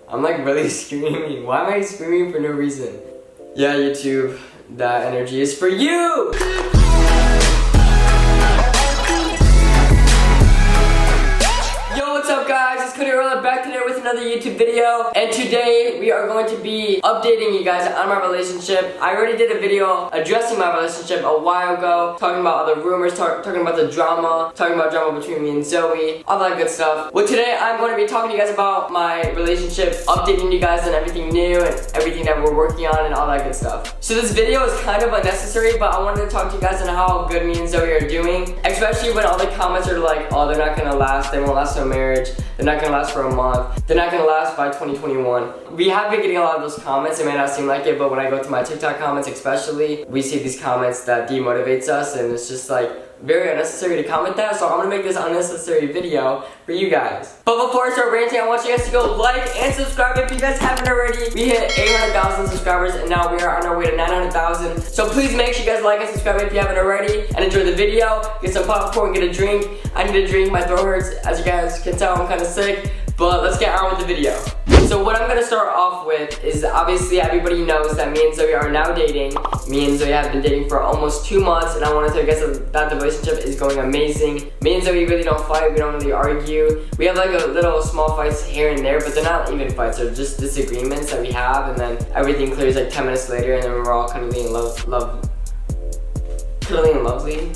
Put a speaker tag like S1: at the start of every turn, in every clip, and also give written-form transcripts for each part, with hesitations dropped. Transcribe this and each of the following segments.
S1: I'm like really screaming. Why am I screaming for no reason? Yeah, YouTube, that energy is for you! Yo, what's up guys? It's Cody Orlove back today with another YouTube video. And today we are going to be updating you guys on my relationship. I already did a video addressing my relationship a while ago, talking about all the rumors, talking about the drama, talking about drama between me and Zoe, all that good stuff. Well, today I'm going to be talking to you guys about my relationship, updating you guys on everything new and everything that we're working on and all that good stuff. So this video is kind of unnecessary, but I wanted to talk to you guys on how good me and Zoe are doing, especially when all the comments are like, oh, they're not gonna last, they won't last till marriage, they're not gonna last for a month, they're not gonna last by 2021. We have been getting a lot of those comments. It may not seem like it, but when I go to my TikTok comments especially, we see these comments that demotivates us, and it's just like very unnecessary to comment that, so I'm gonna make this unnecessary video for you guys. But before I start ranting, I want you guys to go like and subscribe if you guys haven't already. We hit 800,000 subscribers and now we are on our way to 900,000. So please make sure you guys like and subscribe if you haven't already, and enjoy the video. Get some popcorn, get a drink. I need a drink, my throat hurts. As you guys can tell, I'm kind of sick, but let's get on with the video. So what I'm gonna start off with is, obviously everybody knows that me and Zoe are now dating. Me and Zoe have been dating for almost 2 months, and I want to tell you guys that the relationship is going amazing. Me and Zoe really don't fight, we don't really argue. We have like a little small fights here and there, but they're not even fights, they're just disagreements that we have, and then everything clears like 10 minutes later, and then we're all cuddly and lovely.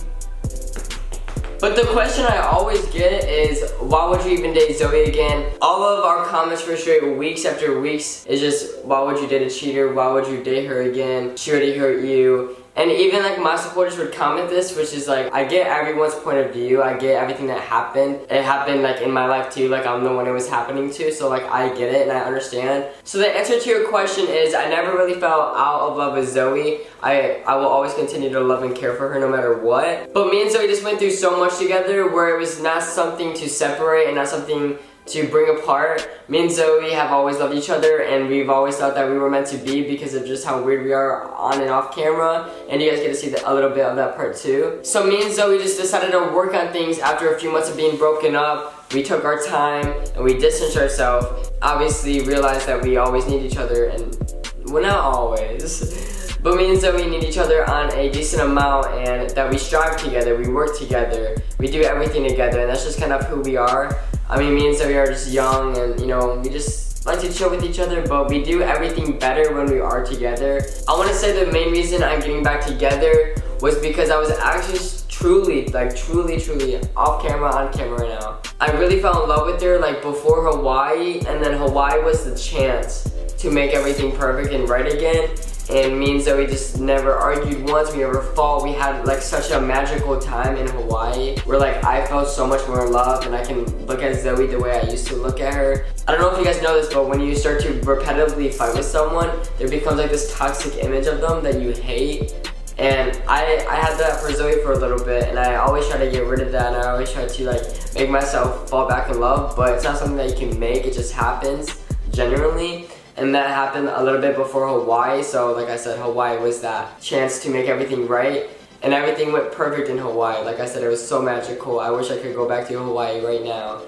S1: But the question I always get is, why would you even date Zoe again? All of our comments for straight weeks after weeks is just, why would you date a cheater? Why would you date her again? She already hurt you. And even like my supporters would comment this, which is like, I get everyone's point of view. I get everything that happened. It happened like in my life too. Like I'm the one it was happening to. So like I get it and I understand. So the answer to your question is, I never really fell out of love with Zoe. I will always continue to love and care for her no matter what. But me and Zoe just went through so much together where it was not something to separate and not something to bring apart. Me and Zoe have always loved each other, and we've always thought that we were meant to be because of just how weird we are on and off camera, and you guys get to see a little bit of that part too. So me and Zoe just decided to work on things after a few months of being broken up. We took our time and we distanced ourselves. Obviously realized that we always need each other, and well, not always, but me and Zoe need each other on a decent amount, and that we strive together, we work together, we do everything together, and that's just kind of who we are. I mean, me and Zoe are just young, and you know, we just like to chill with each other, but we do everything better when we are together. I want to say the main reason I'm getting back together was because I was actually truly off camera, on camera now. I really fell in love with her like before Hawaii, and then Hawaii was the chance to make everything perfect and right again. And me and Zoe just never argued once, we never fought. We had like such a magical time in Hawaii where like I felt so much more in love, and I can look at Zoe the way I used to look at her. I don't know if you guys know this, but when you start to repetitively fight with someone, there becomes like this toxic image of them that you hate. And I had that for Zoe for a little bit, and I always try to get rid of that, and I always try to like make myself fall back in love, but it's not something that you can make, it just happens genuinely. And that happened a little bit before Hawaii, so like I said, Hawaii was that chance to make everything right, and everything went perfect in Hawaii. Like I said, it was so magical. I wish I could go back to Hawaii right now.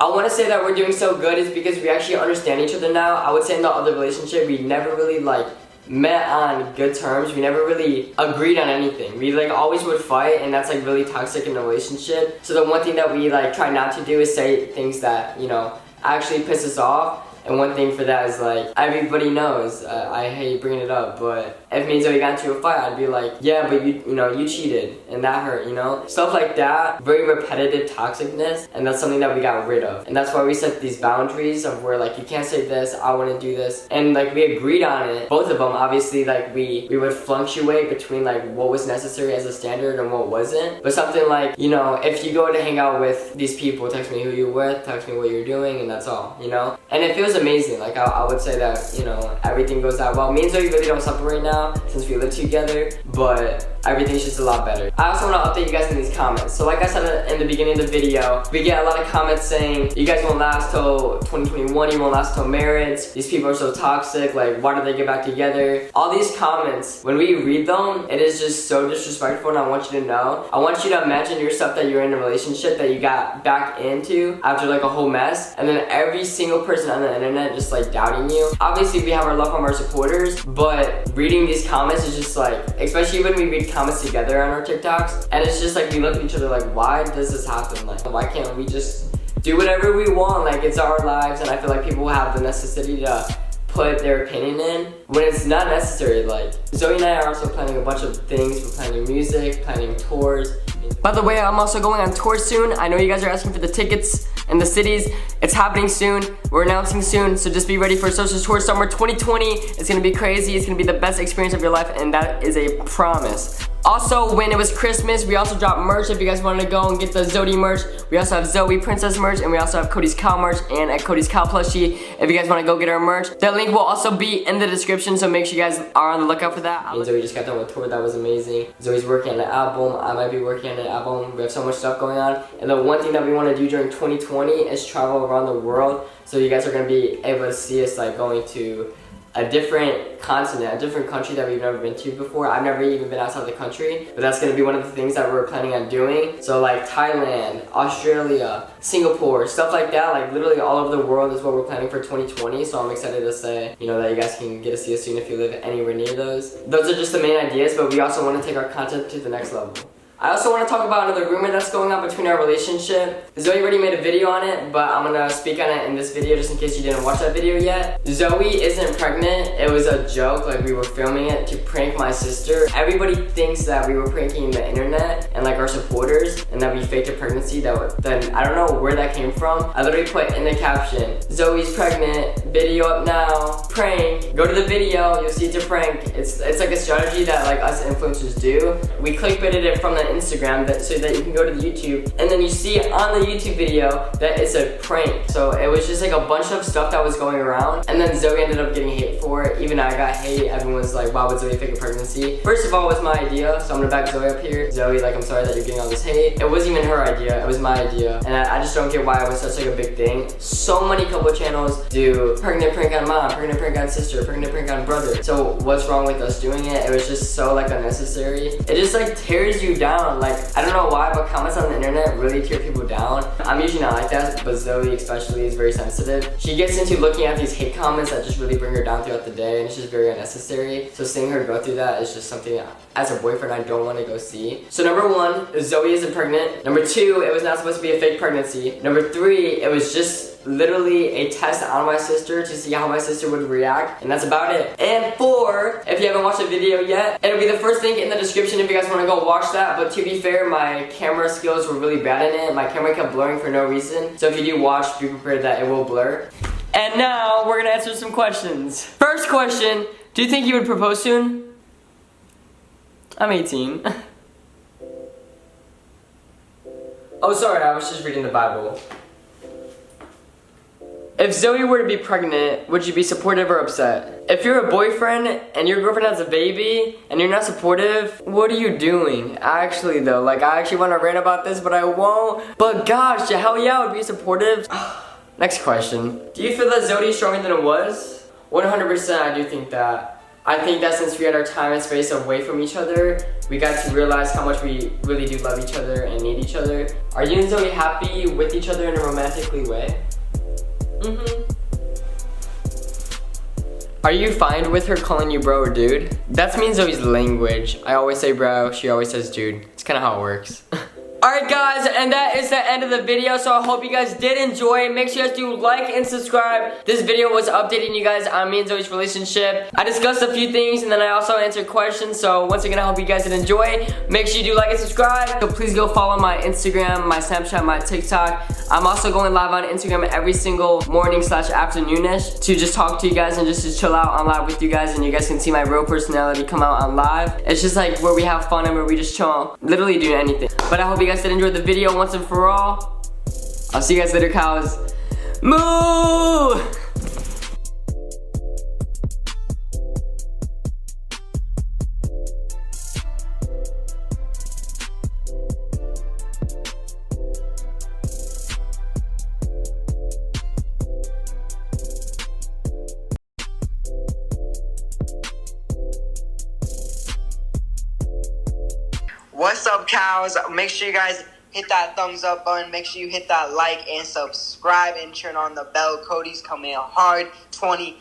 S1: I want to say that we're doing so good is because we actually understand each other now. I would say in the other relationship, we never really like met on good terms. We never really agreed on anything. We like always would fight, and that's like really toxic in a relationship. So the one thing that we like try not to do is say things that, you know, actually piss us off. And one thing for that is like, everybody knows, I hate bringing it up, but if me and Zoe got into a fight, I'd be like, yeah, but you cheated, and that hurt, you know? Stuff like that, very repetitive toxicness, and that's something that we got rid of. And that's why we set these boundaries of where like, you can't say this, I wouldn't do this. And like, we agreed on it, both of them, obviously, like we would fluctuate between like what was necessary as a standard and what wasn't. But something like, you know, if you go to hang out with these people, text me who you're with, text me what you're doing, and that's all, you know? And it feels amazing. Like I would say that, you know, everything goes out well. Me and Zoe really don't separate now since we live together, but everything's just a lot better. I also want to update you guys in these comments. So like I said in the beginning of the video, we get a lot of comments saying, you guys won't last till 2021, you won't last till marriage, these people are so toxic, like why did they get back together? All these comments, when we read them, it is just so disrespectful, and I want you to know. I want you to imagine yourself that you're in a relationship that you got back into after like a whole mess, and then every single person on the internet just like doubting you. Obviously we have our love from our supporters, but reading these comments is just like, especially when we read comments together on our TikToks, and it's just like we look at each other like, why does this happen? Like, why can't we just do whatever we want? Like, it's our lives, and I feel like people have the necessity to put their opinion in when it's not necessary. Like, Zoe and I are also planning a bunch of things. We're planning music, planning tours. By the way, I'm also going on tour soon. I know you guys are asking for the tickets and the cities. It's happening soon. We're announcing soon, so just be ready for Social Tour Summer 2020. It's gonna be crazy. It's gonna be the best experience of your life, and that is a promise. Also, when it was Christmas, we also dropped merch. If you guys wanted to go and get the Zoe merch, we also have Zoe Princess merch, and we also have Cody's Cow merch and at Cody's Cow plushie. If you guys want to go get our merch, that link will also be in the description, so make sure you guys are on the lookout for that. Me and Zoe just got done with a tour. That was amazing. Zoe's working on an album. I might be working on an album. We have so much stuff going on. And the one thing that we want to do during 2020 is travel around the world. So you guys are going to be able to see us like going to a different continent, a different country that we've never been to before. I've never even been outside the country, but that's gonna be one of the things that we're planning on doing. So like Thailand, Australia, Singapore, stuff like that, like literally all over the world is what we're planning for 2020. So I'm excited to say, you know, that you guys can get to see us soon if you live anywhere near those. Those are just the main ideas, but we also want to take our content to the next level. I also want to talk about another rumor that's going on between our relationship. Zoe already made a video on it, but I'm gonna speak on it in this video just in case you didn't watch that video yet. Zoe isn't pregnant. It was a joke, like we were filming it to prank my sister. Everybody thinks that we were pranking the internet and like our supporters and that we faked a pregnancy. Then I don't know where that came from. I literally put in the caption, Zoe's pregnant, video up now, prank. Go to the video, you'll see it's a prank. It's like a strategy that like us influencers do. We clickbaited it from the Instagram so that you can go to the YouTube, and then you see on the YouTube video that it's a prank. So it was just like a bunch of stuff that was going around, and then Zoe ended up getting hate for it. Even I got hate. Everyone was like, why would Zoe fake a pregnancy? First of all, it was my idea, so I'm gonna back Zoe up here. Zoe, like, I'm sorry that you're getting all this hate. It wasn't even her idea, it was my idea, and I just don't get why it was such like a big thing. So many couple channels do pregnant prank on mom, pregnant prank on sister, pregnant prank on brother. So what's wrong with us doing it? It was just so like unnecessary. It just like tears you down. Like, I don't know why, but comments on the internet really tear people down. I'm usually not like that, but Zoe especially is very sensitive. She gets into looking at these hate comments that just really bring her down throughout the day, and it's just very unnecessary. So seeing her go through that is just something as a boyfriend I don't want to go see. So number one, Zoe isn't pregnant. Number two, it was not supposed to be a fake pregnancy. Number three, it was just literally a test on my sister to see how my sister would react, and that's about it. And four, if you haven't watched the video yet, it'll be the first link in the description if you guys want to go watch that. But to be fair, my camera skills were really bad in it. My camera kept blurring for no reason, so if you do watch, be prepared that it will blur. And now we're gonna answer some questions. First question, do you think you would propose soon? I'm 18. Oh, sorry, I was just reading the Bible. If Zoe were to be pregnant, would you be supportive or upset? If you're a boyfriend and your girlfriend has a baby and you're not supportive, what are you doing? Actually though, like I actually want to rant about this, but I won't. But gosh, hell yeah, I would be supportive. Next question. Do you feel that Zoe is stronger than it was? 100% I do think that. I think that since we had our time and space away from each other, we got to realize how much we really do love each other and need each other. Are you and Zoe happy with each other in a romantically way? Are you fine with her calling you bro or dude? That's me and Zoe's language. I always say bro, she always says dude. It's kind of how it works. Alright guys, and that is the end of the video, so I hope you guys did enjoy. Make sure you guys do like and subscribe. This video was updating you guys on me and Zoe's relationship. I discussed a few things and then I also answered questions, so once again I hope you guys did enjoy. Make sure you do like and subscribe. So please go follow my Instagram, my Snapchat, my TikTok. I'm also going live on Instagram every single morning / afternoonish to just talk to you guys and just to chill out on live with you guys, and you guys can see my real personality come out on live. It's just like where we have fun and where we just chill, literally do anything. But I hope you guys did enjoy the video once and for all. I'll see you guys later, cows. Moo! What's up, cows? Make sure you guys
S2: hit that thumbs up button. Make sure you hit that like and subscribe and turn on the bell. Cody's coming hard 2020.